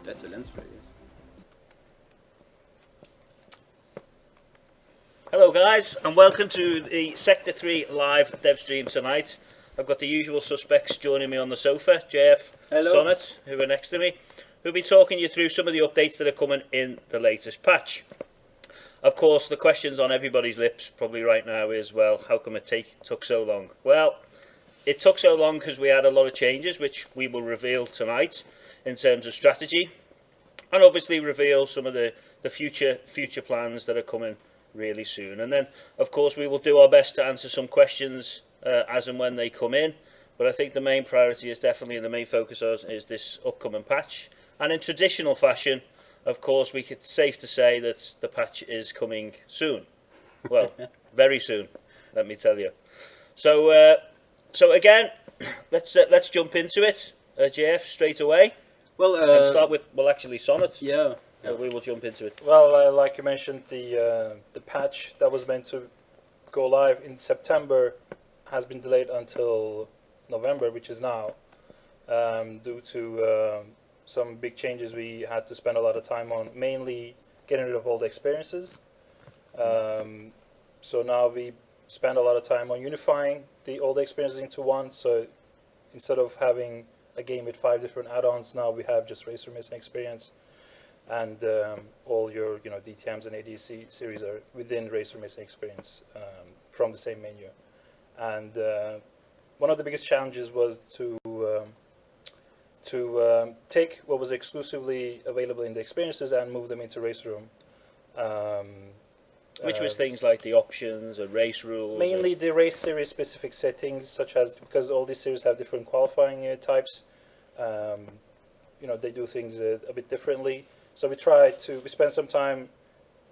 That's a lens flare, yes. Hello guys, and welcome to the Sector 3 live dev stream tonight. I've got the usual suspects joining me on the sofa, JF, Hello. Sonnet, who are next to me, who'll be talking you through some of the updates that are coming in the latest patch. Of course, the questions on everybody's lips probably right now is, well, how come it took so long? Well, it took so long because we had a lot of changes, which we will reveal tonight in terms of strategy, and obviously reveal some of the future plans that are coming really soon. And then, of course, we will do our best to answer some questions as and when they come in. But I think the main priority is definitely, and the main focus is this upcoming patch. And in traditional fashion, of course, it's safe to say that the patch is coming soon. Well, very soon, let me tell you. So, so again, let's jump into it, JF, straight away. Well, and start with, well, actually, Sonnet. Yeah. We will jump into it. Well, like you mentioned, the patch that was meant to go live in September has been delayed until November, which is now, due to some big changes we had to spend a lot of time on, mainly getting rid of all the experiences. So now we spend a lot of time on unifying all the experiences into one. So instead of having a game with 5 different add-ons, now we have just RaceRoom SimXPerience. And all your DTMs and ADC series are within RaceRoom SimXPerience from the same menu. And one of the biggest challenges was to take what was exclusively available in the experiences and move them into RaceRoom. Which was things like the options and race rules. Mainly the race series specific settings, such as, because all these series have different qualifying types, they do things a bit differently. So we spend some time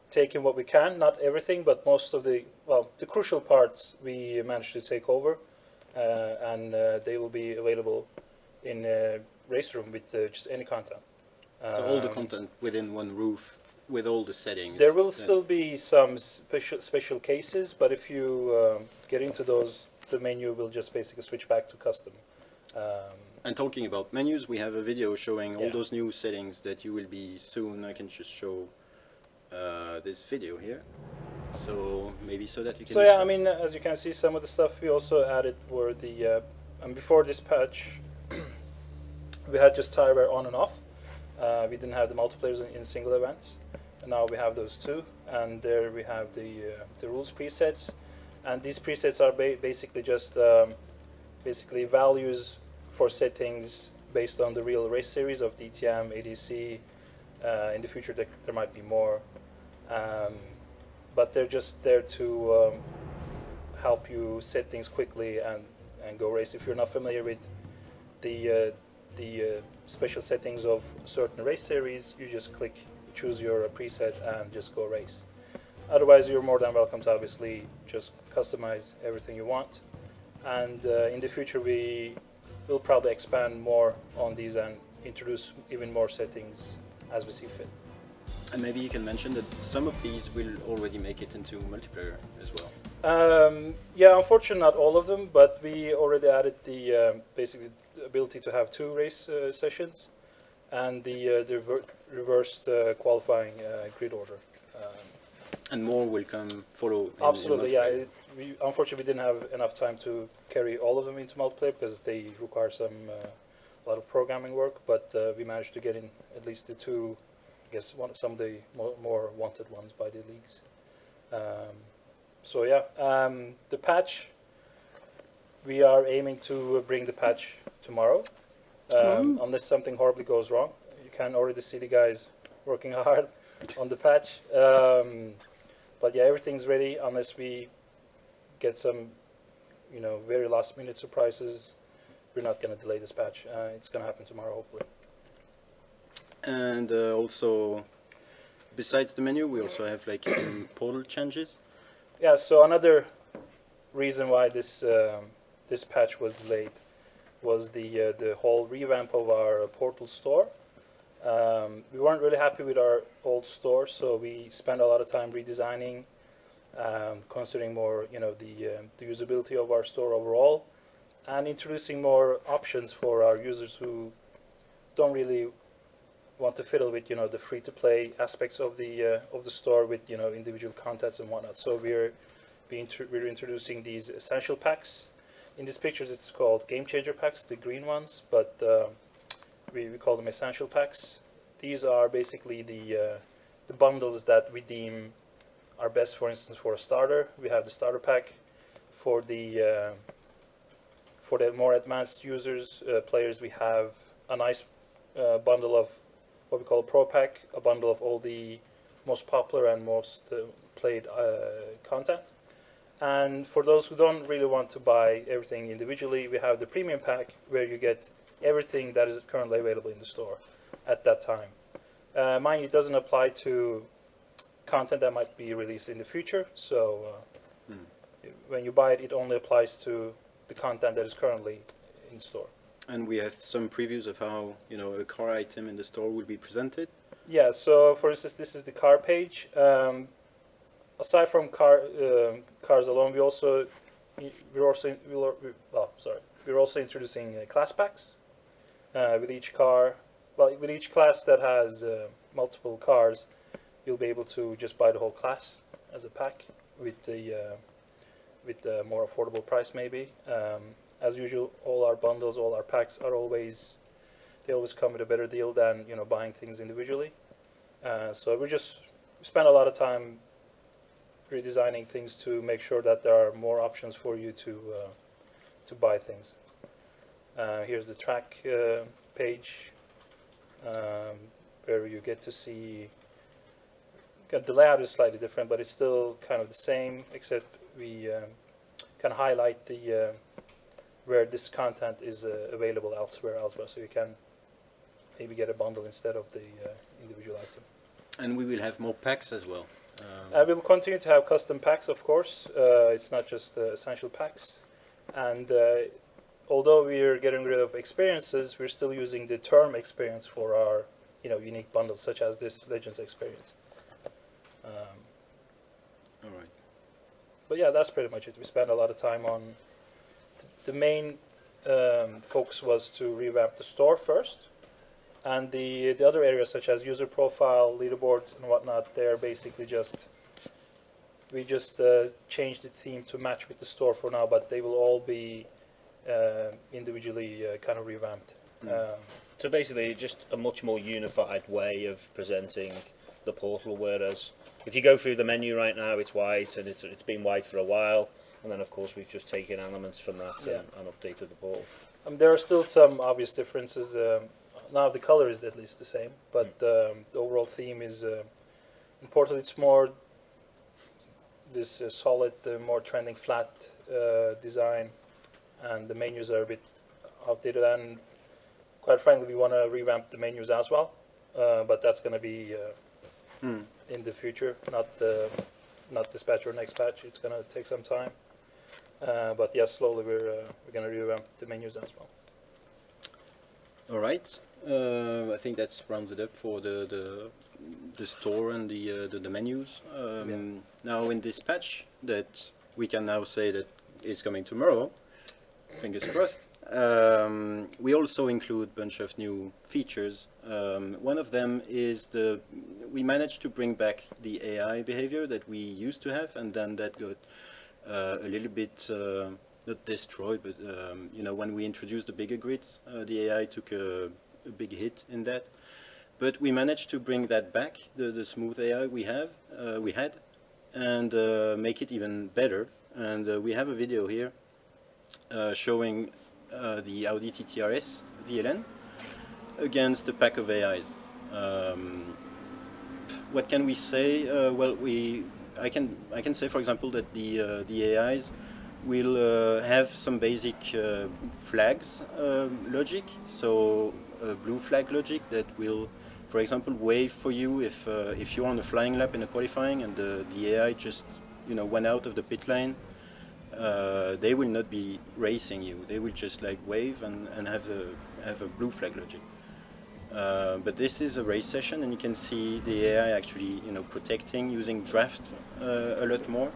taking what we can, not everything, but most of the crucial parts we managed to take over, and they will be available in RaceRoom with just any content. So all the content within one roof with all the settings. There will still be some special cases, but if you get into those, the menu will just basically switch back to custom. And talking about menus, we have a video showing all those new settings that you will be soon. I can just show this video here. So maybe so that you can... So yeah, I mean, as you can see, some of the stuff we also added were the... and before this patch, we had just tire wear on and off. We didn't have the multiplayers in single events. And now we have those two. And there we have the rules presets. And these presets are basically just basically values for settings based on the real race series of DTM, ADC. In the future there might be more, but they're just there to help you set things quickly and go race. If you're not familiar with the special settings of certain race series, you just choose your preset and just go race. Otherwise, you're more than welcome to obviously just customize everything you want. And in the future we'll probably expand more on these and introduce even more settings as we see fit. And maybe you can mention that some of these will already make it into multiplayer as well. Yeah, unfortunately not all of them, but we already added the basically the ability to have 2 race sessions and the reversed qualifying grid order. And more will follow. Absolutely, yeah. Unfortunately, we didn't have enough time to carry all of them into multiplayer because they require a lot of programming work. But we managed to get in at least the 2, I guess, some of the more wanted ones by the leagues. So yeah, the patch. We are aiming to bring the patch tomorrow, unless something horribly goes wrong. You can already see the guys working hard on the patch. But yeah, everything's ready unless we get some, very last-minute surprises. We're not going to delay this patch. It's going to happen tomorrow, hopefully. And also, besides the menu, we also have like some portal changes. Yeah. So another reason why this patch was delayed was the whole revamp of our portal store. We weren't really happy with our old store, so we spent a lot of time redesigning, considering more, the usability of our store overall, and introducing more options for our users who don't really want to fiddle with the free-to-play aspects of the store with individual contents and whatnot. So we're introducing these essential packs. In these pictures, it's called game changer packs, the green ones, but we call them essential packs. These are basically the bundles that we deem are best. For instance, for a starter, we have the starter pack. For the more advanced users, players, we have a nice bundle of what we call a pro pack, a bundle of all the most popular and most played content. And for those who don't really want to buy everything individually, we have the premium pack where you get everything that is currently available in the store at that time. Mind you, it doesn't apply to content that might be released in the future. So when you buy it, it only applies to the content that is currently in store. And we have some previews of how a car item in the store will be presented. Yeah. So for instance, this is the car page. Aside from cars alone, we're also introducing class packs with each car. Well, with each class that has multiple cars, you'll be able to just buy the whole class as a pack with the more affordable price, maybe. As usual, all our bundles, all our packs are always come with a better deal than buying things individually. So we spend a lot of time redesigning things to make sure that there are more options for you to buy things. Here's the track page where you get to see. The layout is slightly different, but it's still kind of the same, except we can highlight the where this content is available elsewhere, so you can maybe get a bundle instead of the individual item. And we will have more packs as well. We'll continue to have custom packs, of course. It's not just essential packs. And although we're getting rid of experiences, we're still using the term experience for our unique bundles, such as this Legends experience. All right. But yeah, that's pretty much it. We spent a lot of time on the main focus was to revamp the store first, and the other areas such as user profile, leaderboards, and whatnot, they're basically we just changed the theme to match with the store for now, but they will all be individually kind of revamped. So basically, just a much more unified way of presenting the portal. Whereas if you go through the menu right now, it's white, and it's been white for a while. And then, of course, we've just taken elements from that and updated the portal. There are still some obvious differences. Now the color is at least the same, but the overall theme is in Portal. It's more this solid, more trending flat design, and the menus are a bit outdated. And quite frankly, we want to revamp the menus as well, but that's going to be in the future, not this patch or next patch. It's going to take some time. But yes, slowly we're going to revamp the menus as well. All right. I think that rounds it up for the store and the menus. Now in this patch that we can now say that is coming tomorrow, fingers crossed, we also include a bunch of new features. One of them is we managed to bring back the AI behavior that we used to have, and then that got a little bit not destroyed, but when we introduced the bigger grids, the AI took a big hit in that. But we managed to bring that back, the smooth AI we had, and make it even better. And we have a video here showing the Audi TT RS VLN against a pack of AIs. What can we say? Well, I can say, for example, that the AIs will have some basic flags logic. So blue flag logic that will, for example, wave for you if you're on a flying lap in a qualifying and the AI just went out of the pit lane. They will not be racing you. They will just like wave and have a blue flag logic. But this is a race session, and you can see the AI actually protecting using draft a lot more.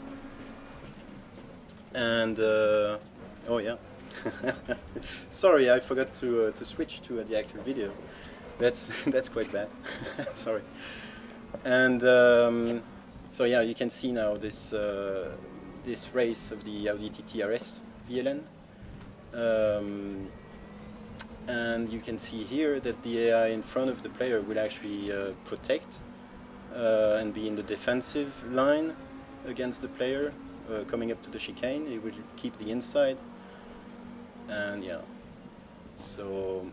And oh yeah, sorry, I forgot to switch to the actual video. that's quite bad. Sorry. And so yeah, you can see now this this race of the Audi TT RS VLN. And you can see here that the AI in front of the player will actually protect and be in the defensive line against the player coming up to the chicane. It will keep the inside, and yeah, so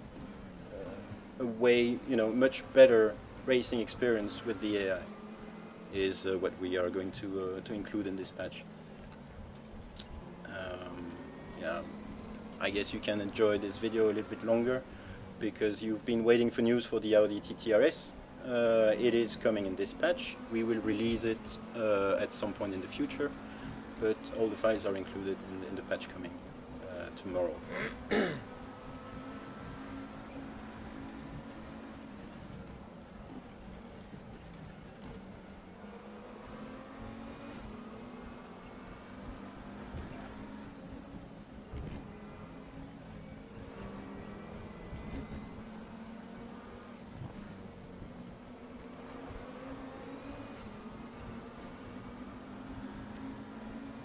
a way, you know, much better racing experience with the AI is what we are going to include in this patch. Yeah, I guess you can enjoy this video a little bit longer because you've been waiting for news for the Audi TT RS. It is coming in this patch. We will release it at some point in the future, but all the files are included in the patch coming tomorrow.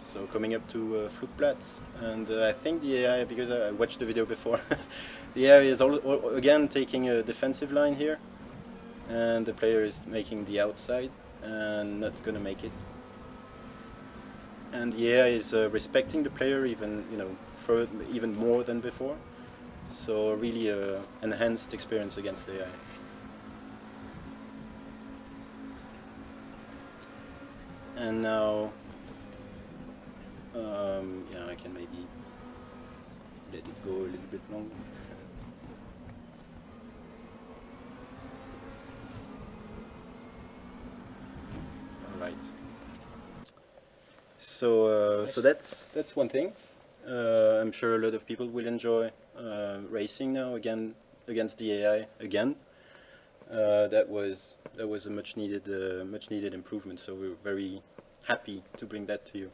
So coming up to Flugplatz, and I think the AI, because I watched the video before, the AI is again taking a defensive line here, and the player is making the outside and not gonna make it. And the AI is respecting the player even, you know, even more than before. So really enhanced experience against the AI. And now. Yeah, I can maybe let it go a little bit longer. All right. So that's one thing. I'm sure a lot of people will enjoy racing now again against the AI again. That was a much needed improvement. So we're very happy to bring that to you.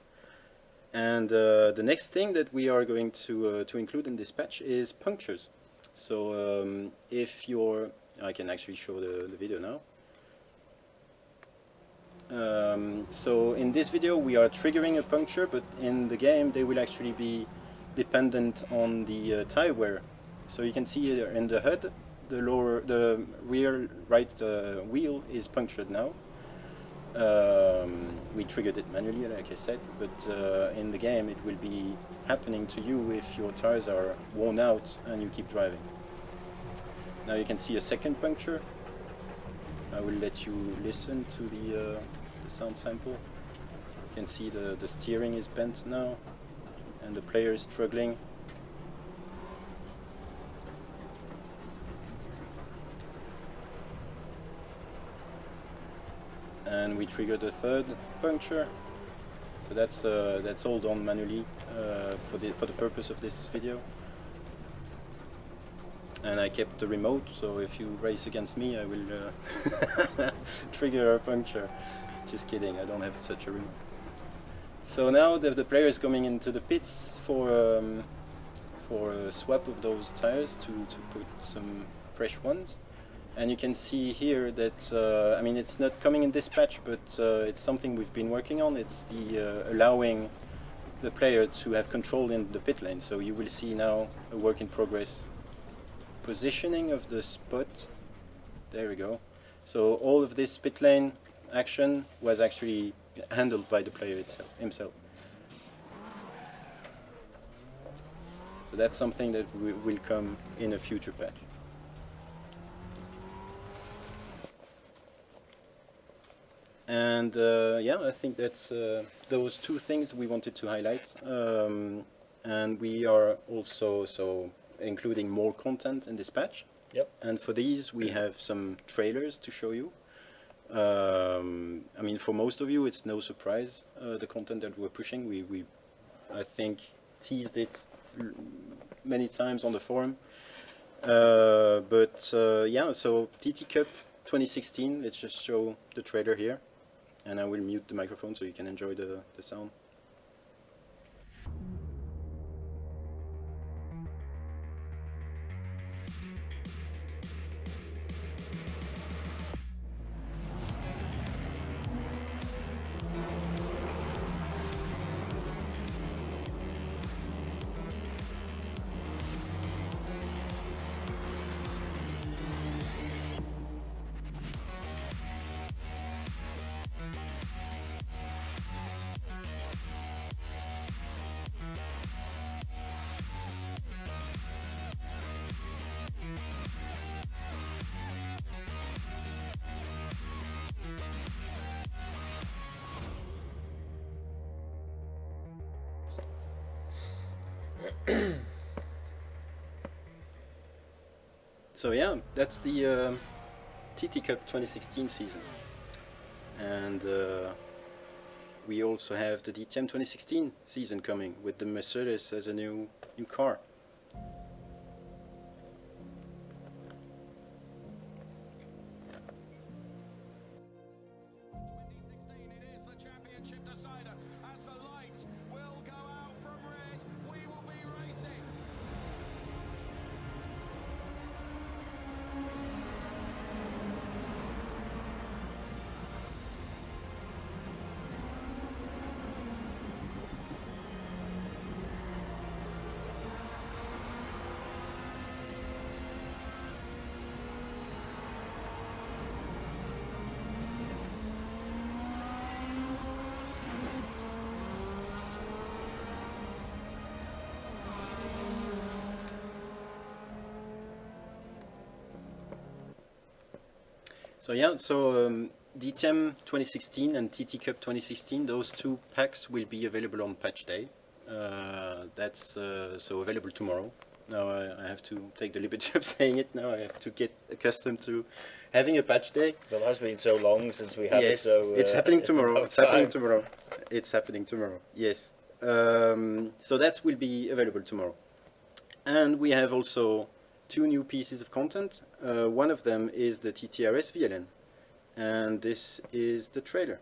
And the next thing that we are going to include in this patch is punctures. So if you're, I can actually show the video now. So in this video we are triggering a puncture, but in the game they will actually be dependent on the tire wear. So you can see here in the HUD, the rear right wheel is punctured now. We triggered it manually, like I said, but in the game it will be happening to you if your tires are worn out and you keep driving. Now you can see a second puncture. I will let you listen to the sound sample. You can see the steering is bent now and the player is struggling. And we triggered a third puncture. So that's all done manually for the purpose of this video. And I kept the remote, so if you race against me, I will trigger a puncture. Just kidding, I don't have such a remote. So now the player is coming into the pits for a swap of those tires to put some fresh ones. And you can see here that, I mean, it's not coming in this patch, but it's something we've been working on. It's the allowing the player to have control in the pit lane. So you will see now a work in progress positioning of the spot. There we go. So all of this pit lane action was actually handled by the player himself. So that's something that will come in a future patch. And yeah, I think that's those two things we wanted to highlight. And we are also including more content in this patch. Yep. And for these, we have some trailers to show you. I mean, for most of you, it's no surprise the content that we're pushing. We I think, teased it many times on the forum. But yeah, so TT Cup 2016. Let's just show the trailer here. And I will mute the microphone so you can enjoy the sound. So yeah, that's the TT Cup 2016 season, and we also have the DTM 2016 season coming with the Mercedes as a new car. So yeah, DTM 2016 and TT Cup 2016, those two packs will be available on patch day. That's so available tomorrow. Now I have to take the liberty of saying it now. I have to get accustomed to having a patch day. Well, it has been so long since we had yes, it, so it's happening tomorrow. It's happening time. tomorrow. It's happening tomorrow. Yes. So that will be available tomorrow. And we have also two new pieces of content. One of them is the TT RS VLN, and this is the trailer.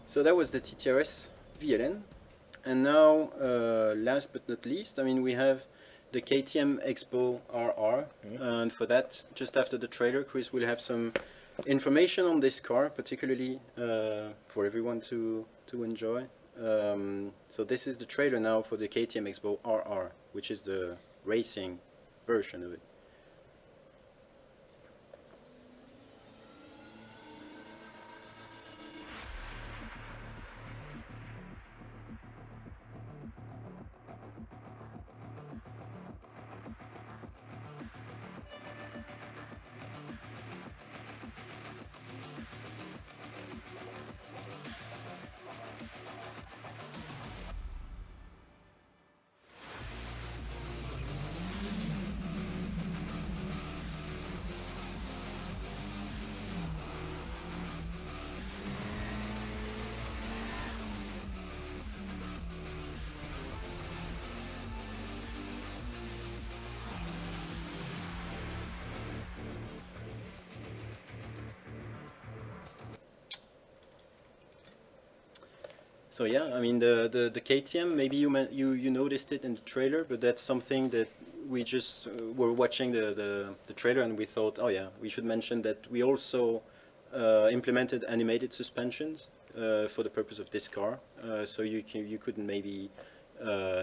So that was the TT RS VLN, and now last but not least, I mean, we have the KTM X-Bow RR, and for that, just after the trailer, Chris will have some information on this car, particularly for everyone to enjoy. So this is the trailer now for the KTM X-Bow RR, which is the racing version of it. So yeah, I mean the KTM, maybe you noticed it in the trailer, but that's something that we just were watching the trailer and we thought, oh yeah, we should mention that we also implemented animated suspensions for the purpose of this car. So you couldn't maybe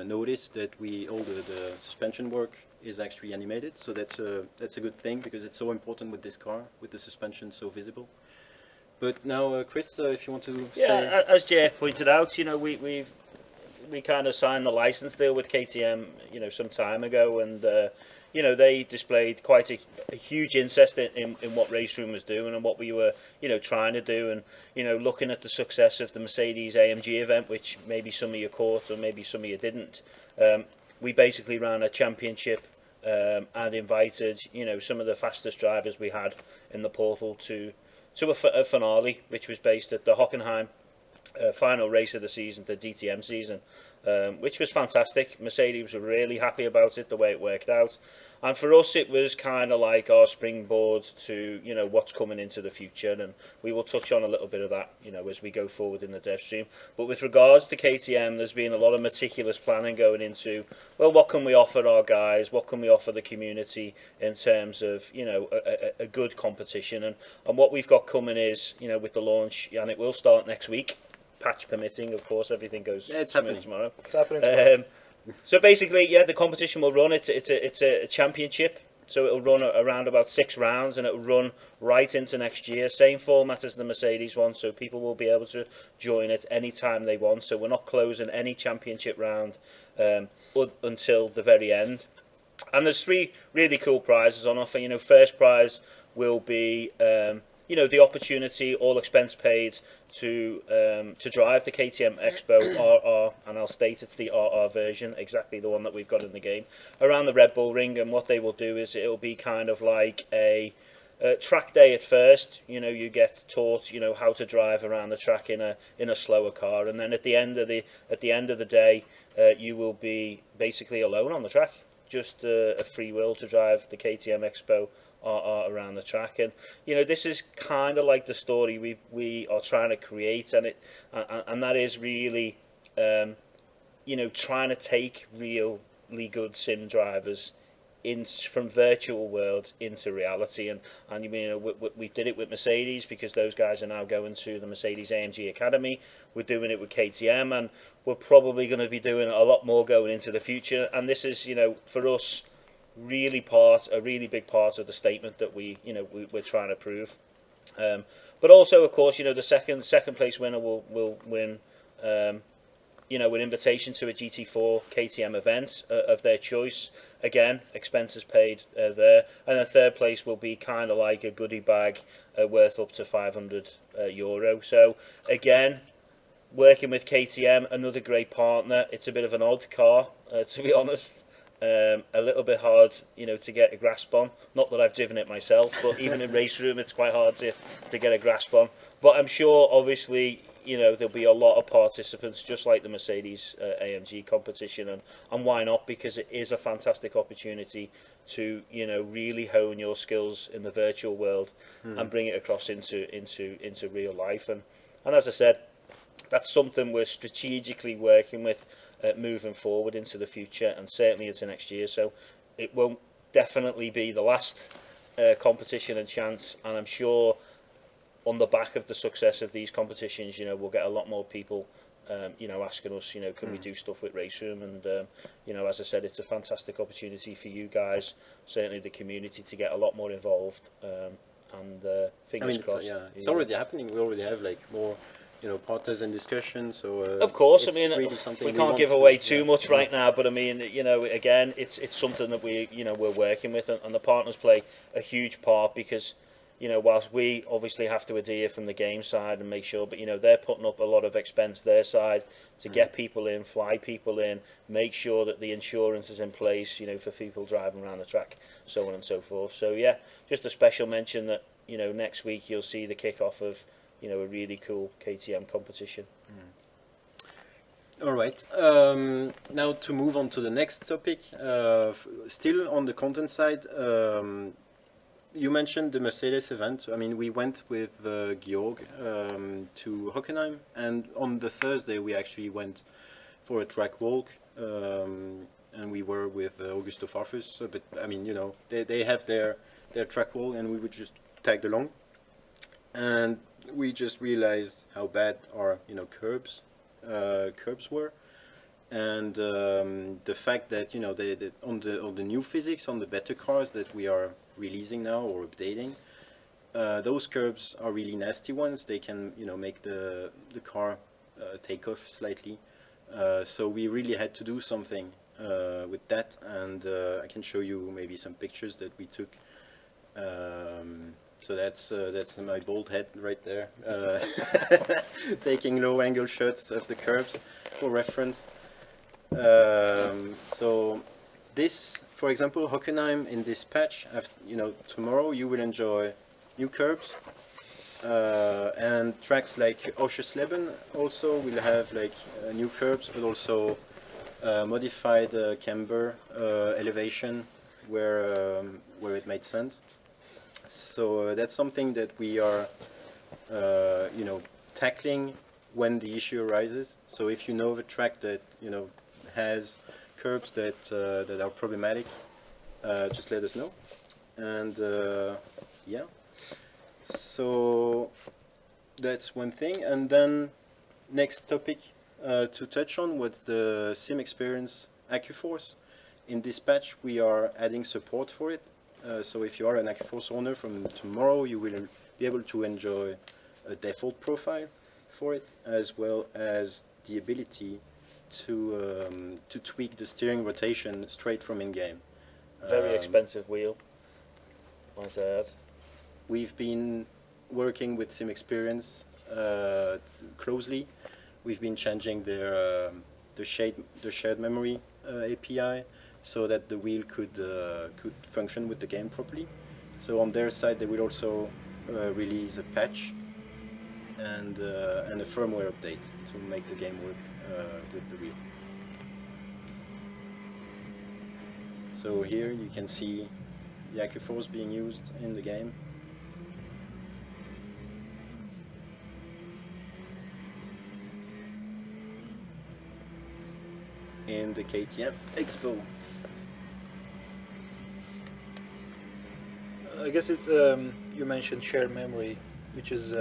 notice that all the suspension work is actually animated. So that's a good thing, because it's so important with this car, with the suspension so visible. But now, Chris, if you want to say... Yeah, as JF pointed out, you know, we kind of signed the license deal with KTM, you know, some time ago, and you know, they displayed quite a huge interest in what RaceRoom was doing and what we were, you know, trying to do, and you know, looking at the success of the Mercedes AMG event, which maybe some of you caught or maybe some of you didn't. We basically ran a championship and invited, you know, some of the fastest drivers we had in the portal to a finale, which was based at the Hockenheim final race of the season, the DTM season. which was fantastic. Mercedes were really happy about it, the way it worked out. And for us, it was kind of like our springboard to, you know, what's coming into the future. And we will touch on a little bit of that, you know, as we go forward in the dev stream. But with regards to KTM, there's been a lot of meticulous planning going into, well, what can we offer our guys? What can we offer the community in terms of, you know, a good competition? And what we've got coming is, you know, with the launch, and it will start next week, patch permitting, of course, everything goes it's happening tomorrow. It's happening tomorrow. So basically, yeah, the competition will run. It's a championship, so it'll run around about 6 rounds, and it'll run right into next year. Same format as the Mercedes one, so people will be able to join it anytime they want. So we're not closing any championship round until the very end. And there's 3 really cool prizes on offer. You know, first prize will be you know, the opportunity, all expense paid, to drive the KTM X-Bow RR, and I'll state it's the RR version, exactly the one that we've got in the game, around the Red Bull Ring. And what they will do is it'll be kind of like a track day at first. You know, you get taught, you know, how to drive around the track in a slower car, and then at the end of the day, you will be basically alone on the track, just a free will to drive the KTM X-Bow RR around the track. And you know, this is kind of like the story we are trying to create, and that is really you know, trying to take really good sim drivers from virtual worlds into reality. And you know, we did it with Mercedes, because those guys are now going to the Mercedes AMG Academy. We're doing it with KTM, and we're probably going to be doing a lot more going into the future. And this is, you know, for us, really a really big part of the statement that we're trying to prove. But also, of course, you know, the second place winner will win you know, an invitation to a GT4 KTM event of their choice. Again, expenses paid there. And the third place will be kind of like a goodie bag worth up to €500. So again, working with KTM, another great partner. It's a bit of an odd car, to be honest. A little bit hard, you know, to get a grasp on. Not that I've driven it myself, but even in RaceRoom, it's quite hard to get a grasp on. But I'm sure, obviously, you know, there'll be a lot of participants, just like the Mercedes AMG competition, and why not? Because it is a fantastic opportunity to, you know, really hone your skills in the virtual world and bring it across into real life. And as I said, that's something we're strategically working with, moving forward into the future, and certainly into next year. So it won't definitely be the last competition and chance, and I'm sure on the back of the success of these competitions, you know, we'll get a lot more people you know, asking us, you know, can we do stuff with RaceRoom? And you know, as I said, it's a fantastic opportunity for you guys, certainly the community, to get a lot more involved, and fingers crossed. It's already happening. We already have like more, you know, partners in discussion. So of course, I mean, really we can't give away too much right now, but I mean, you know, again, it's something that we're working with, and the partners play a huge part, because, you know, whilst we obviously have to adhere from the game side and make sure, but, you know, they're putting up a lot of expense their side to get people in, fly people in, make sure that the insurance is in place, you know, for people driving around the track, so on and so forth. So yeah, just a special mention that, you know, next week you'll see the kick-off of, you know, a really cool KTM competition. All right. Now to move on to the next topic, still on the content side, you mentioned the Mercedes event. I mean, we went with Georg to Hockenheim, and on the Thursday we actually went for a track walk, and we were with Augusto Farfus. But I mean, you know, they have their track walk, and we would just tagged along, and we just realized how bad our, you know, curbs were, and the fact that, you know, on the new physics, on the better cars that we are releasing now or updating, those curbs are really nasty ones. They can, you know, make the car take off slightly. So we really had to do something with that, and I can show you maybe some pictures that we took. So that's my bald head right there, taking low angle shots of the curbs for reference. So this, for example, Hockenheim, in this patch, you know, tomorrow you will enjoy new curbs, and tracks like Oschersleben also will have like new curbs, but also modified camber elevation where it made sense. So that's something that we are, tackling when the issue arises. So if you know of a track that has curbs that are problematic, just let us know. And yeah, so that's one thing. And then next topic to touch on was the SimXPerience Accuforce. In this patch, we are adding support for it. So if you are an Accuforce owner, from tomorrow you will be able to enjoy a default profile for it, as well as the ability to tweak the steering rotation straight from in-game. Very expensive wheel, might I add. We've been working with SimXPerience closely. We've been changing their the shared memory API so that the wheel could function with the game properly. So on their side, they will also release a patch and a firmware update to make the game work with the wheel. So here you can see the Accuforce being used in the game. In the KTM X-Bow. I guess it's you mentioned shared memory, which is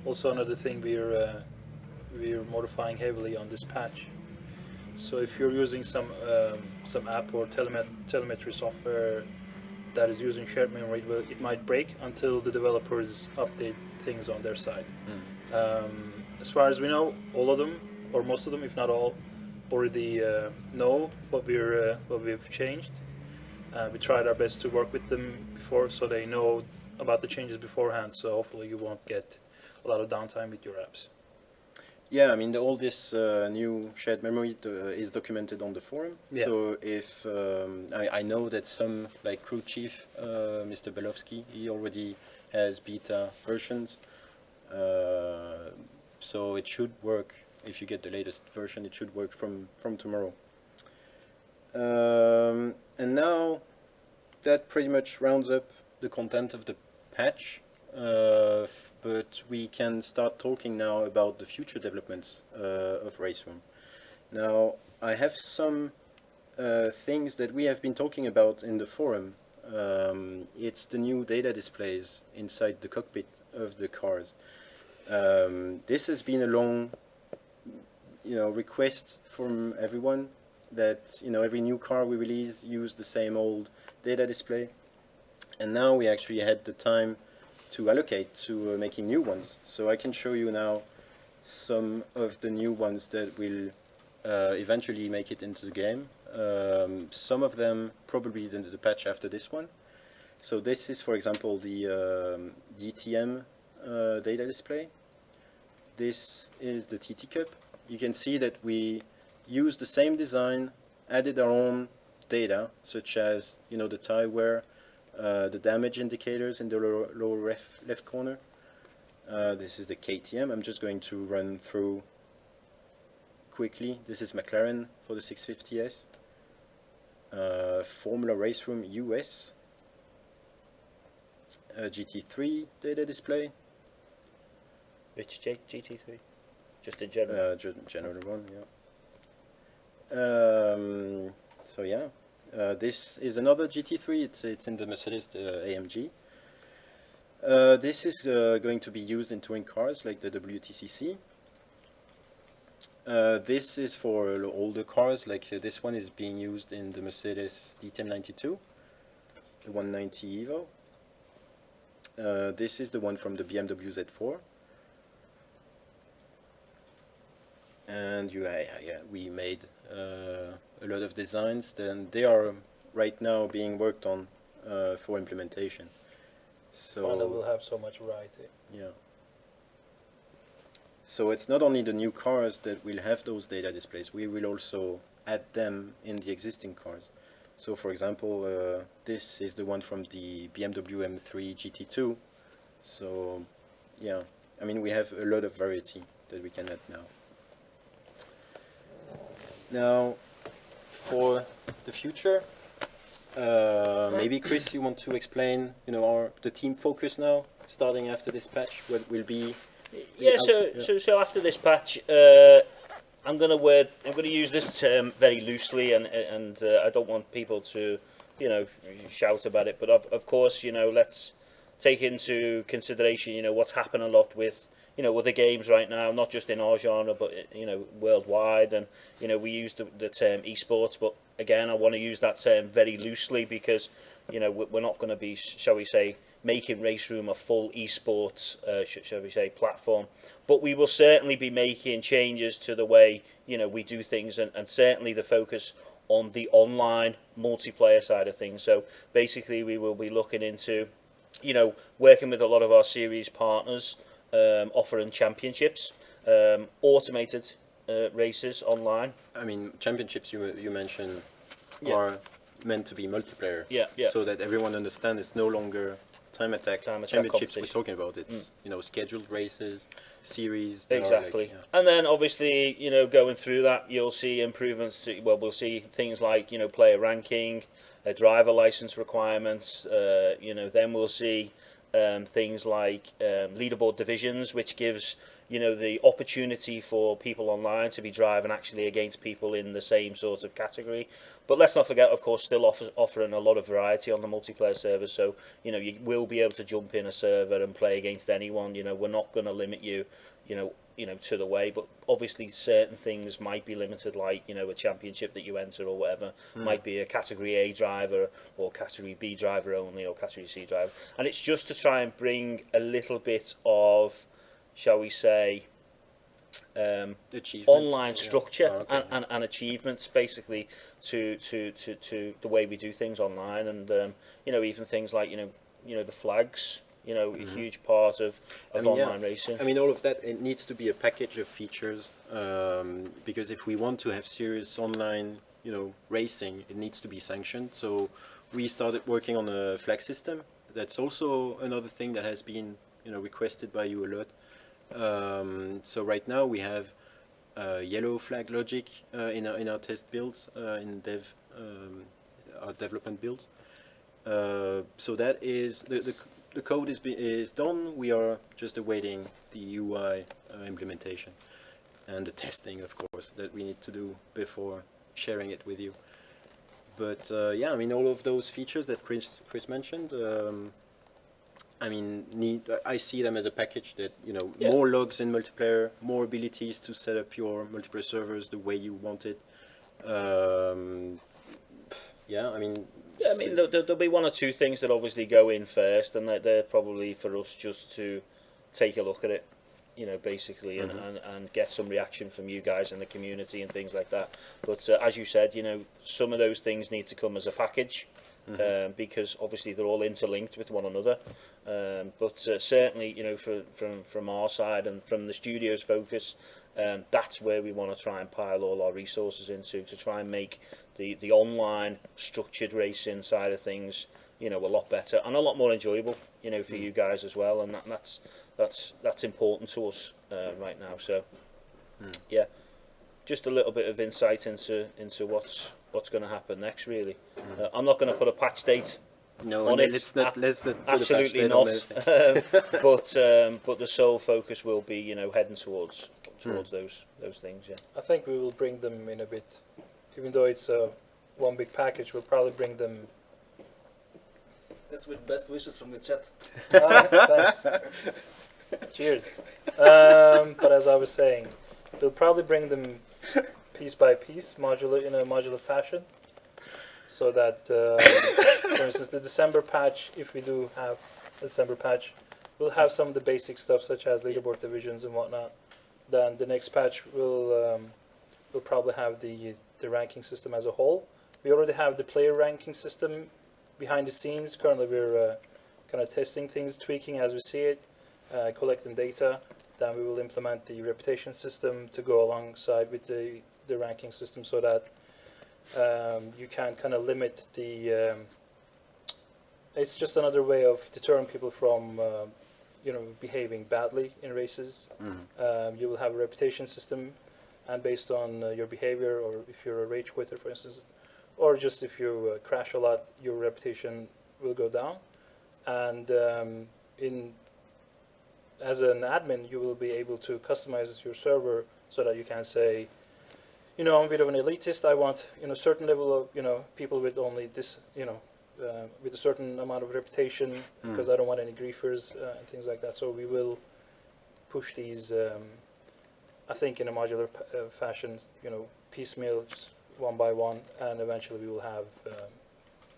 also another thing we're modifying heavily on this patch. So if you're using some app or telemetry software that is using shared memory, it might break until the developers update things on their side. As far as we know, all of them, or most of them, if not all, already know what we've changed. We tried our best to work with them before, so they know about the changes beforehand. So hopefully you won't get a lot of downtime with your apps. Yeah, I mean all this new shared memory is documented on the forum. Yeah. So if I know that some, like crew chief Mr. Belowski, he already has beta versions, so it should work. If you get the latest version, it should work from tomorrow. And now that pretty much rounds up the content of the patch. But we can start talking now about the future developments of RaceRoom. Now, I have some things that we have been talking about in the forum. It's the new data displays inside the cockpit of the cars. This has been a long, request from everyone that every new car we release use the same old data display, and now we actually had the time to allocate to making new ones. So I can show you now some of the new ones that will eventually make it into the game. Some of them probably the patch after this one. So this is, for example, the DTM data display. This is the TT Cup. You can see that we used the same design, added our own data, such as the tire wear, the damage indicators in the lower left corner. This is the KTM. I'm just going to run through quickly. This is McLaren for the 650S. Formula RaceRoom US. GT3 data display. Which GT3? Just in general? General one, yeah. So yeah. This is another GT3, it's in the Mercedes AMG. This is going to be used in touring cars like the WTCC. This is for older cars, like this one is being used in the Mercedes DTM 92, the 190 Evo. This is the one from the BMW Z4. And we made a lot of designs, then they are right now being worked on for implementation. So Honda will have so much variety. Yeah. So it's not only the new cars that will have those data displays, we will also add them in the existing cars. So for example, this is the one from the BMW M3 GT2. So yeah, I mean we have a lot of variety that we can add now. Now, for the future, maybe Chris, you want to explain, the team focus now, starting after this patch, what will be? Yeah. So after this patch, I'm gonna use this term very loosely, and I don't want people to, shout about it. But of course, let's take into consideration, what's happened a lot with, other games right now, not just in our genre, but worldwide. And we use the term esports, but again, I want to use that term very loosely because we're not going to be, shall we say, making RaceRoom a full esports, shall we say, platform. But we will certainly be making changes to the way we do things, and certainly the focus on the online multiplayer side of things. So basically, we will be looking into working with a lot of our series partners, offering championships, automated races online. I mean, championships you mentioned Yeah. are meant to be multiplayer. Yeah, yeah. So that everyone understands it's no longer time attack championships competition. we're talking about. It's scheduled races, series. Exactly. And then obviously, going through that, you'll see improvements to, we'll see things like, player ranking, driver license requirements, then we'll see things like leaderboard divisions, which gives the opportunity for people online to be driving actually against people in the same sort of category. But let's not forget, of course, still offering a lot of variety on the multiplayer server. So you will be able to jump in a server and play against anyone. We're not going to limit you, to the way. But obviously, certain things might be limited, like a championship that you enter or whatever might be a category A driver or category B driver only or category C driver. And it's just to try and bring a little bit of, shall we say, online structure and achievements, basically, to the way we do things online, and even things like the flags, a huge part of online racing. I mean, all of that, it needs to be a package of features, because if we want to have serious online racing, it needs to be sanctioned. So we started working on a flag system. That's also another thing that has been requested by you a lot. So right now we have yellow flag logic in our test builds, in our development builds. So that is the code is done. We are just awaiting the UI implementation and the testing, of course, that we need to do before sharing it with you. But yeah, I mean, all of those features that Chris mentioned, I mean, I see them as a package that, more logs in multiplayer, more abilities to set up your multiplayer servers the way you want it. Yeah, I mean... Yeah, I mean, there'll be one or two things that obviously go in first, and they're probably for us just to take a look at it, basically, and get some reaction from you guys in the community and things like that. But as you said, some of those things need to come as a package, because obviously they're all interlinked with one another. But certainly, from our side and from the studio's focus, that's where we want to try and pile all our resources into, to try and make the online structured racing side of things, a lot better and a lot more enjoyable, for you guys as well. And that's important to us right now. So yeah, just a little bit of insight into what's going to happen next, really. I'm not going to put a patch date on it. Let's not absolutely not. But the sole focus will be, heading towards those things. Yeah. I think we will bring them in a bit, even though it's one big package. We'll probably bring them. That's with best wishes from the chat. Thanks. Cheers. But as I was saying, we'll probably bring them piece by piece, in a modular fashion, so that, for instance, the December patch, if we do have a December patch, we'll have some of the basic stuff such as leaderboard divisions and whatnot. Then the next patch will probably have the ranking system as a whole. We already have the player ranking system behind the scenes. Currently, we're kind of testing things, tweaking as we see it, collecting data. Then we will implement the reputation system to go alongside with the ranking system, so that you can kind of limit the. It's just another way of deterring people from, behaving badly in races. You will have a reputation system and based on your behavior, or if you're a rage quitter, for instance, or just if you crash a lot, your reputation will go down. And as an admin, you will be able to customize your server so that you can say, you know, I'm a bit of an elitist. I want, you know, certain level of, you know, people with only this, you know, with a certain amount of reputation, because I don't want any griefers and things like that. So we will push these, I think, in a modular fashion, you know, piecemeal, just one by one, and eventually we will have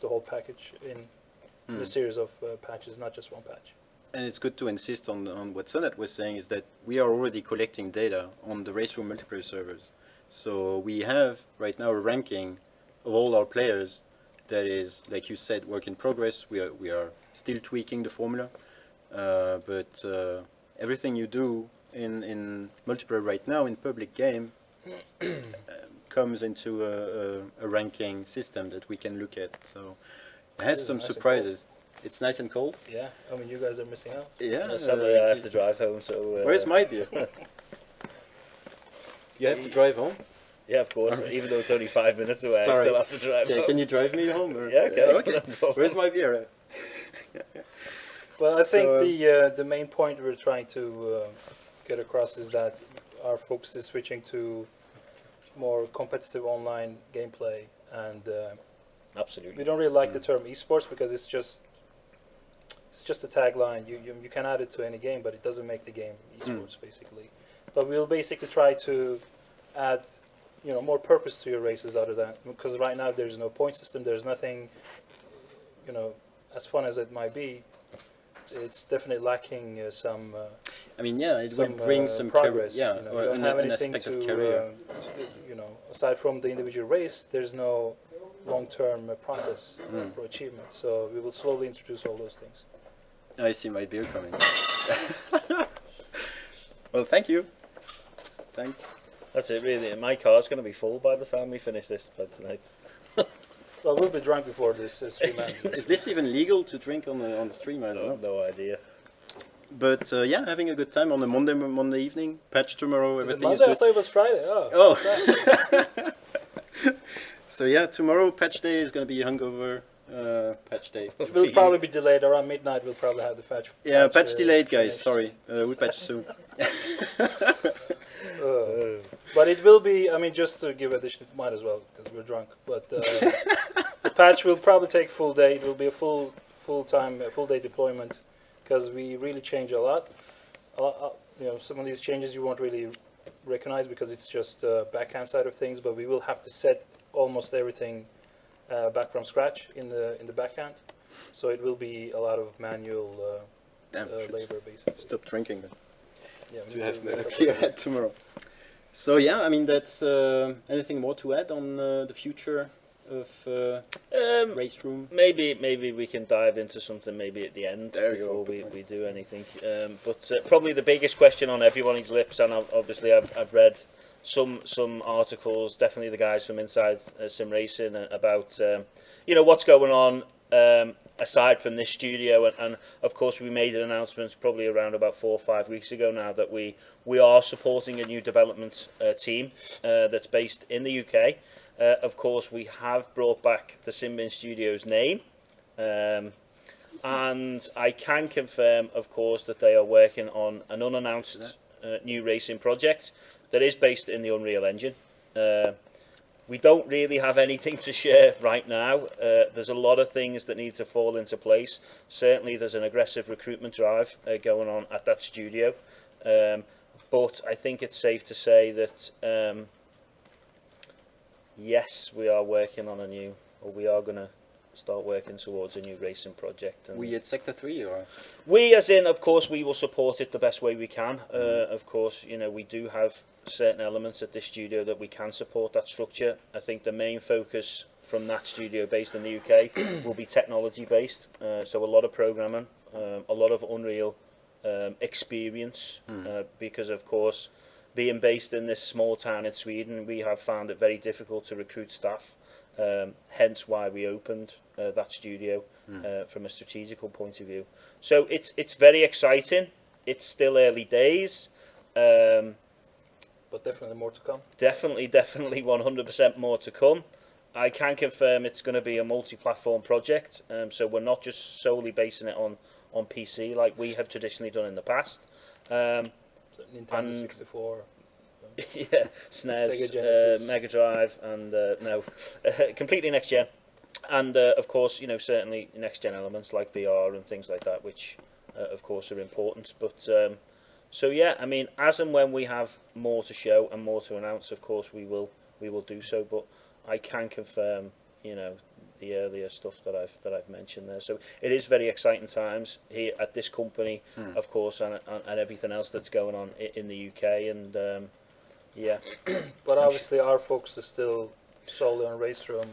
the whole package in a series of patches, not just one patch. And it's good to insist on what Sonat was saying, is that we are already collecting data on the RaceRoom multiplayer servers. So we have right now a ranking of all our players that is, like you said, work in progress. We are still tweaking the formula, but everything you do in multiplayer right now in public game comes into a ranking system that we can look at. So it has some surprises. It's nice and cold. Yeah, I mean, you guys are missing out. Yeah. Sadly, I have to drive home. So where's my beer? You have to drive home? Yeah, of course. Even though it's only 5 minutes away, Sorry. I still have to drive home. Can you drive me home? Or? Yeah, okay. Where's my beer? Well, I think the main point we're trying to get across is that our focus is switching to more competitive online gameplay, and Absolutely. we don't really like the term esports because it's just a tagline. You can add it to any game, but it doesn't make the game esports basically. But we'll basically try to add, you know, more purpose to your races, other than, because right now there's no point system. There's nothing, you know, as fun as it might be. It's definitely lacking some. I mean, yeah, it will bring some progress. Yeah, you know, or you don't have an anything aspect to, of career. you know, aside from the individual race, there's no long-term process for achievement. So we will slowly introduce all those things. I see my beer coming. Well, thank you. Thanks. That's it, really. My car's going to be full by the time we finish this tonight. Well, we'll be drunk before this stream ends. Is this even legal to drink on the stream? I don't know. No idea. But yeah, having a good time on a Monday evening. Patch tomorrow. Is it Everything is Monday? I good. thought it was Friday. Oh. So yeah, tomorrow patch day is going to be hungover patch day. It will probably be delayed around midnight. We'll probably have the patch. Yeah, patch delayed, guys. finished. Sorry, we patch soon. But it will be, I mean, just to give additional, might as well, because we're drunk. But the patch will probably take full day. It will be a full day deployment, because we really change a lot. You know, some of these changes you won't really recognize because it's just backhand side of things. But we will have to set almost everything back from scratch in the backhand. So it will be a lot of manual labor, basically. Stop drinking then. Yeah, we To need have make a up clear for head tomorrow. So yeah, I mean, that's anything more to add on the future of RaceRoom? Maybe we can dive into something maybe at the end There we before go. we do anything. But probably the biggest question on everybody's lips, and obviously I've read some articles, definitely the guys from inside Sim Racing, about you know, what's going on aside from this studio, and of course we made an announcement probably around about 4 or 5 weeks ago now that we are supporting a new development team that's based in the UK. Of course, we have brought back the Simbin Studios name, and I can confirm, of course, that they are working on an unannounced new racing project that is based in the Unreal Engine. We don't really have anything to share right now. There's a lot of things that need to fall into place. Certainly there's an aggressive recruitment drive going on at that studio. But I think it's safe to say that, yes, we are working on we are going to start working towards a new racing project. And We at Sector3, or? we, as in, of course, we will support it the best way we can. Of course, you know, we do have certain elements at this studio that we can support that structure. I think the main focus from that studio based in the UK will be technology based. So a lot of programming, a lot of Unreal experience, because of course, being based in this small town in Sweden, we have found it very difficult to recruit staff. Hence why we opened that studio from a strategical point of view. So it's very exciting. It's still early days. but definitely more to come. Definitely 100% more to come. I can confirm it's going to be a multi-platform project, so we're not just solely basing it on PC like we have traditionally done in the past. So Nintendo 64. Yeah, SNES, Sega Genesis. Mega Drive, and no, completely next gen. And of course, certainly next gen elements like VR and things like that, which of course are important. But so yeah, I mean, as and when we have more to show and more to announce, of course we will do so. But I can confirm, the earlier stuff that I've mentioned there. So it is very exciting times here at this company, of course, and everything else that's going on in the UK. And yeah, but obviously our focus is still solely on RaceRoom.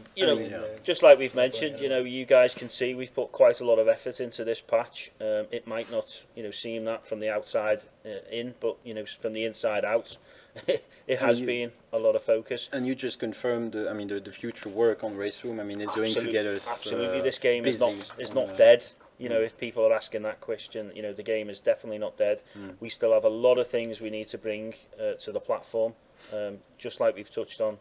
Just like we've mentioned, you guys can see we've put quite a lot of effort into this patch. It might not, seem that from the outside in, but from the inside out, it has been a lot of focus. And you just confirmed, the future work on RaceRoom. I mean, it's going to get us absolutely. This game busy is not dead. If people are asking that question, the game is definitely not dead. We still have a lot of things we need to bring to the platform, just like we've touched on,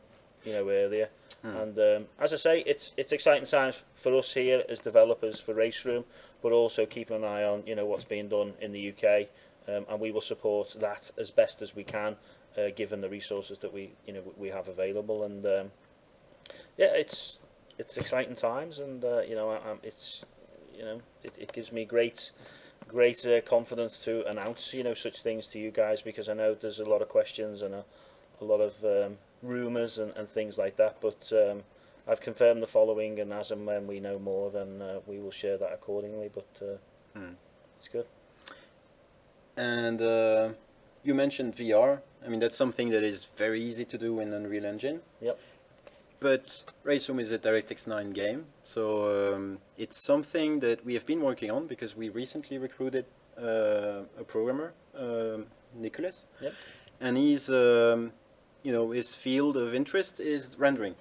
earlier. And as I say, it's exciting times for us here as developers for RaceRoom, but also keeping an eye on what's being done in the UK, and we will support that as best as we can, given the resources that we have available. And yeah, it's exciting times, and it gives me great confidence to announce such things to you guys, because I know there's a lot of questions and a lot of rumours and things like that, but I've confirmed the following, and as and when we know more, then we will share that accordingly. But it's good. And you mentioned VR. I mean, that's something that is very easy to do in Unreal Engine. Yep. But RaceRoom is a DirectX 9 game, so it's something that we have been working on, because we recently recruited a programmer, Nicholas. Yep. And he's his field of interest is rendering.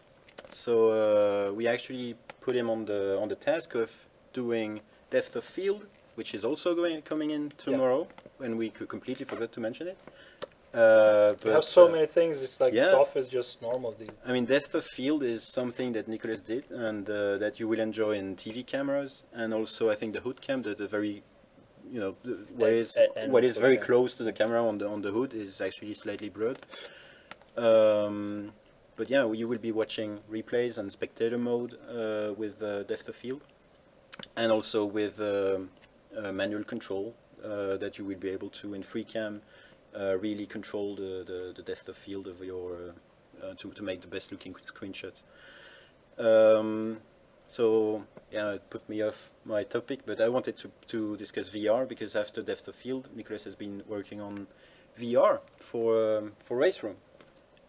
So we actually put him on the task of doing depth of field, which is also coming in tomorrow, and we completely forgot to mention it. We have so many things, it's like stuff is just normal these days. I mean, depth of field is something that Nicholas did, and that you will enjoy in TV cameras, and also I think the hood cam, the very, what is very close to the camera on the hood is actually slightly blurred. But yeah, you will be watching replays and spectator mode with depth of field, and also with manual control that you will be able to in free cam really control the depth of field of your to make the best looking screenshots. So yeah, it put me off my topic, but I wanted to discuss VR, because after depth of field, Nicholas has been working on VR for RaceRoom.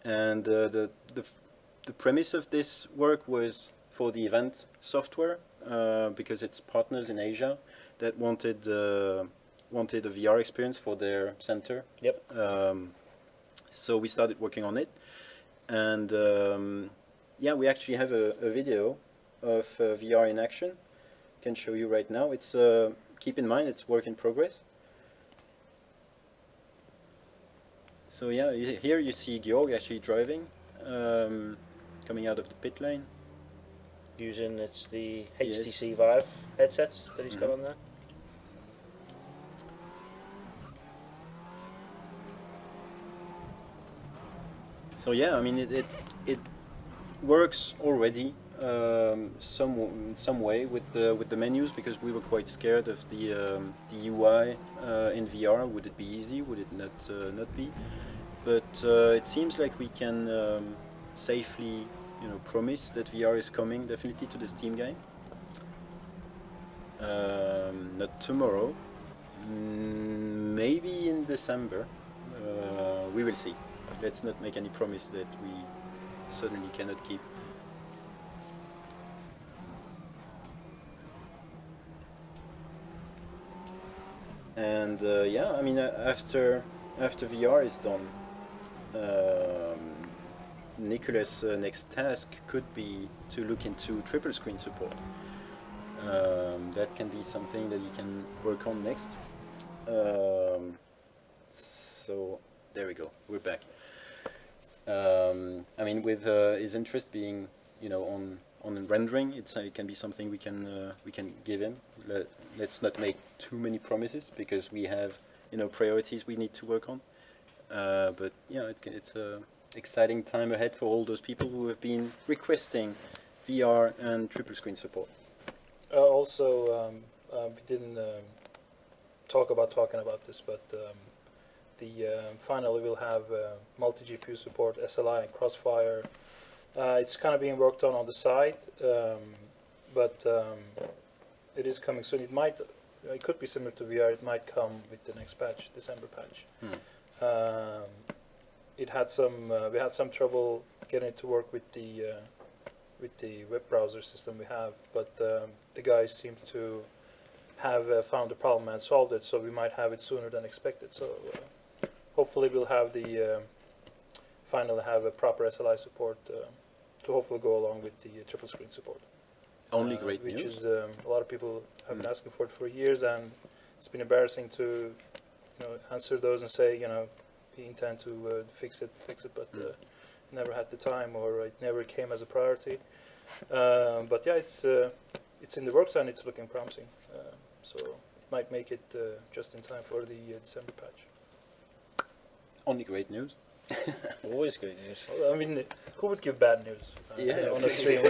And the premise of this work was for the event software, because it's partners in Asia that wanted a VR experience for their center. Yep. So we started working on it, and yeah, we actually have a video of VR in action. I can show you right now. It's keep in mind it's work in progress. So yeah, here you see Georg actually driving, coming out of the pit lane. Using the HTC Vive headset that he's got on there. So yeah, I mean it works already some way with the menus, because we were quite scared of the UI in VR. Would it be easy? Would it not be? But it seems like we can safely promise that VR is coming definitely to the Steam game. Not tomorrow, maybe in December. We will see. Let's not make any promise that we suddenly cannot keep. And yeah, I mean, after VR is done, Nicholas' next task could be to look into triple screen support. That can be something that he can work on next. So there we go, we're back. I mean, with his interest being, you know, on rendering, it can be something we can give him. Let's not make too many promises because we have, you know, priorities we need to work on. But yeah, it's a exciting time ahead for all those people who have been requesting VR and triple screen support. Also, we didn't talking about this, but finally we'll have multi-GPU support, SLI and Crossfire. It's kind of being worked on the side, but it is coming soon. It could be similar to VR. It might come with the next patch, December patch. We had some trouble getting it to work with the web browser system we have, but the guys seem to have found the problem and solved it, so we might have it sooner than expected. So hopefully we'll have finally have a proper SLI support to hopefully go along with the triple screen support. Only great which news. is a lot of people have been asking for it for years, and it's been embarrassing to answer those and say we intend to fix it, but never had the time, or it never came as a priority. But yeah, it's in the works and it's looking promising. So it might make it just in time for the December patch. Only great news. Always great news. Well, I mean, who would give bad news on a stream?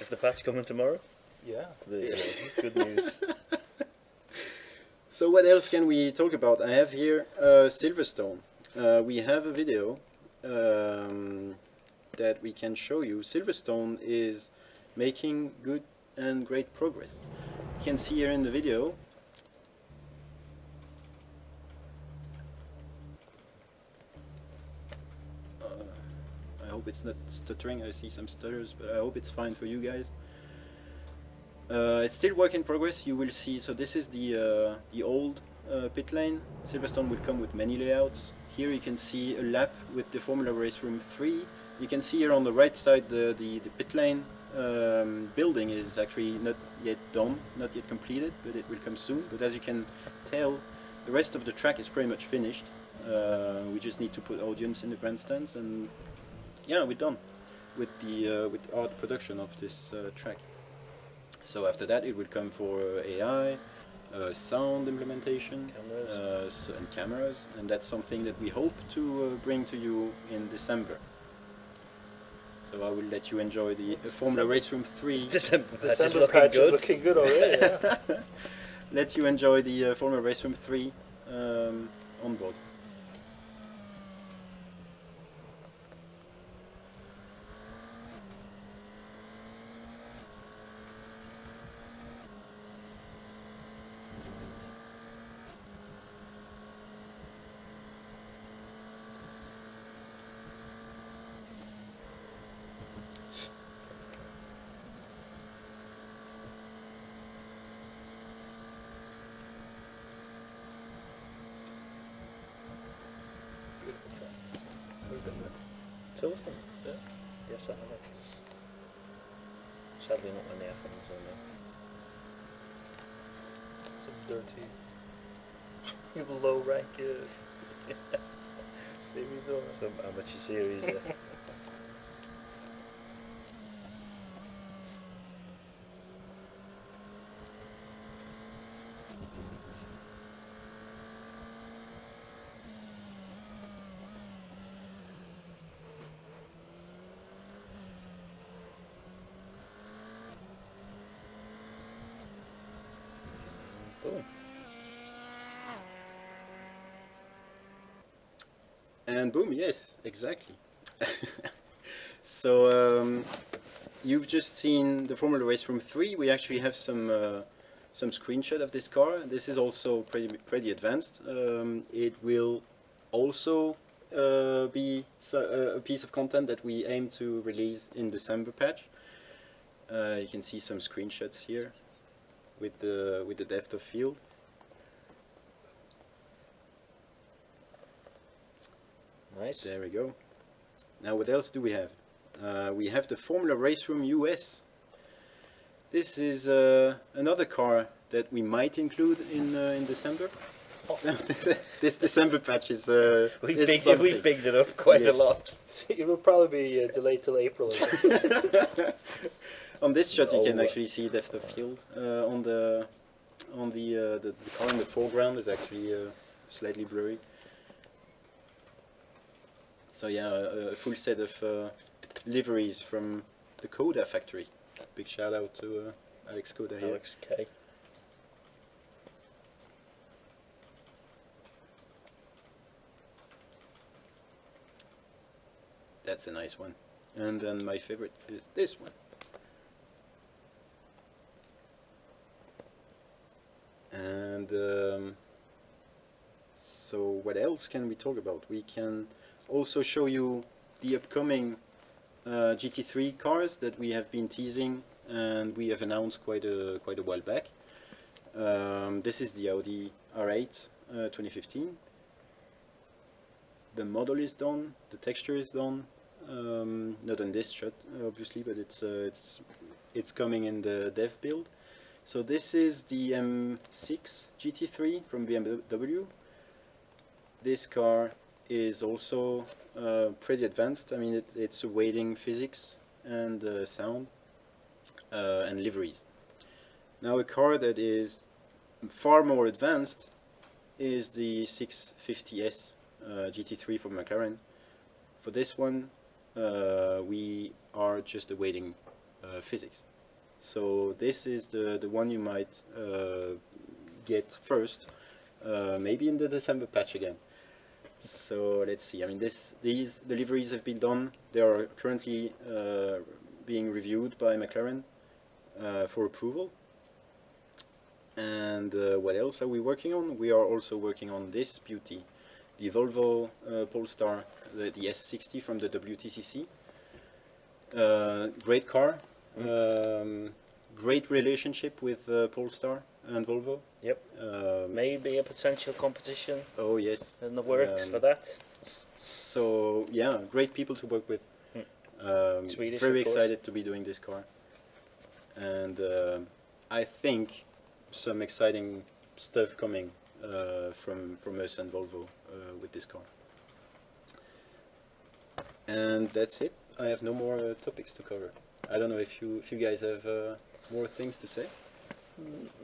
Is the patch coming tomorrow? Yeah. Good news. So what else can we talk about? I have here Silverstone. We have a video that we can show you. Silverstone is making good and great progress. You can see here in the video I hope it's not stuttering. I see some stutters, but I hope it's fine for you guys. It's still work in progress. You will see. So this is the old pit lane. Silverstone will come with many layouts. Here you can see a lap with the Formula RaceRoom 3. You can see here on the right side the pit lane building is actually not yet done, not yet completed, but it will come soon. But as you can tell, the rest of the track is pretty much finished. We just need to put audience in the grandstands, and yeah, we're done with the art production of this track. So after that, it will come for AI, sound implementation, and cameras, and that's something that we hope to bring to you in December. So I will let you enjoy the Formula RaceRoom 3. December patch December patch is looking good already. Yeah. Let you enjoy the Formula RaceRoom 3 on board. Silverstone? Yeah. Yes, I have actually. Sadly not when the F1's on there. Some dirty, low rank series or Some amateur series, yeah. Boom. And boom, yes, exactly. So you've just seen the Formula RaceRoom 3. We actually have some screenshot of this car. This is also pretty advanced. It will also be a piece of content that we aim to release in December patch. You can see some screenshots here with the depth of field. Nice. There we go. Now what else do we have? We have the Formula RaceRoom US. This is another car that we might include in December. This December patch is We've something. bigged it up quite Yes. a lot. It will probably be delayed till April. On this shot, you can Oh. actually see depth of field on the car in the foreground is actually slightly blurry. So yeah, a full set of liveries from the Koda factory. Big shout out to Alex Koda here. Alex K. That's a nice one. And then my favorite is this one. And so what else can we talk about? We can also show you the upcoming GT3 cars that we have been teasing and we have announced quite a while back. This is the Audi R8 2015. The model is done, the texture is done. Not on this shot, obviously, but it's coming in the dev build. So this is the M6 GT3 from BMW. This car is also pretty advanced. I mean, it's awaiting physics and sound and liveries. Now, a car that is far more advanced is the 650S GT3 from McLaren. For this one, we are just awaiting physics. So this is the one you might get first, maybe in the December patch again. So let's see. I mean, these deliveries have been done. They are currently being reviewed by McLaren for approval. And what else are we working on? We are also working on this beauty, the Volvo Polestar, the S60 from the WTCC. Great car. Great relationship with Polestar and Volvo. Yep. Maybe a potential competition Oh yes. in the works for that. So yeah, great people to work with. Swedish, Very of course. excited to be doing this car, and I think some exciting stuff coming from us and Volvo with this car. And that's it. I have no more topics to cover. I don't know if you guys have more things to say.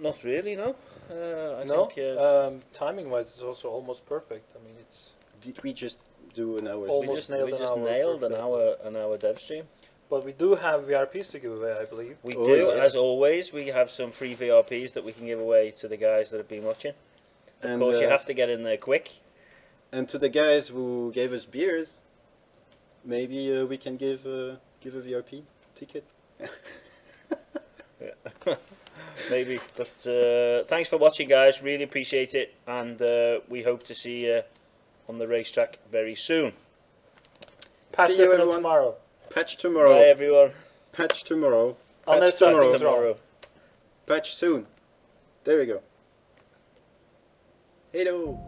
Not really, no. I No, think timing-wise, it's also almost perfect. I mean, it's Did we just do an hour? Almost we nailed just an hour nailed an perfectly. hour dev stream. but we do have VRPs to give away, I believe. We Oh, do, yes. as always. We have some free VRPs that we can give away to the guys that have been watching. Of And, course, you have to get in there quick. And to the guys who gave us beers, maybe we can give a VRP ticket. Maybe. But thanks for watching, guys. Really appreciate it. And we hope to see you on the racetrack very soon. Patch See you, definite everyone. tomorrow. Patch tomorrow. Bye, everyone. Patch tomorrow. On Patch this Saturday tomorrow. Tomorrow. Patch soon. There we go. Hello.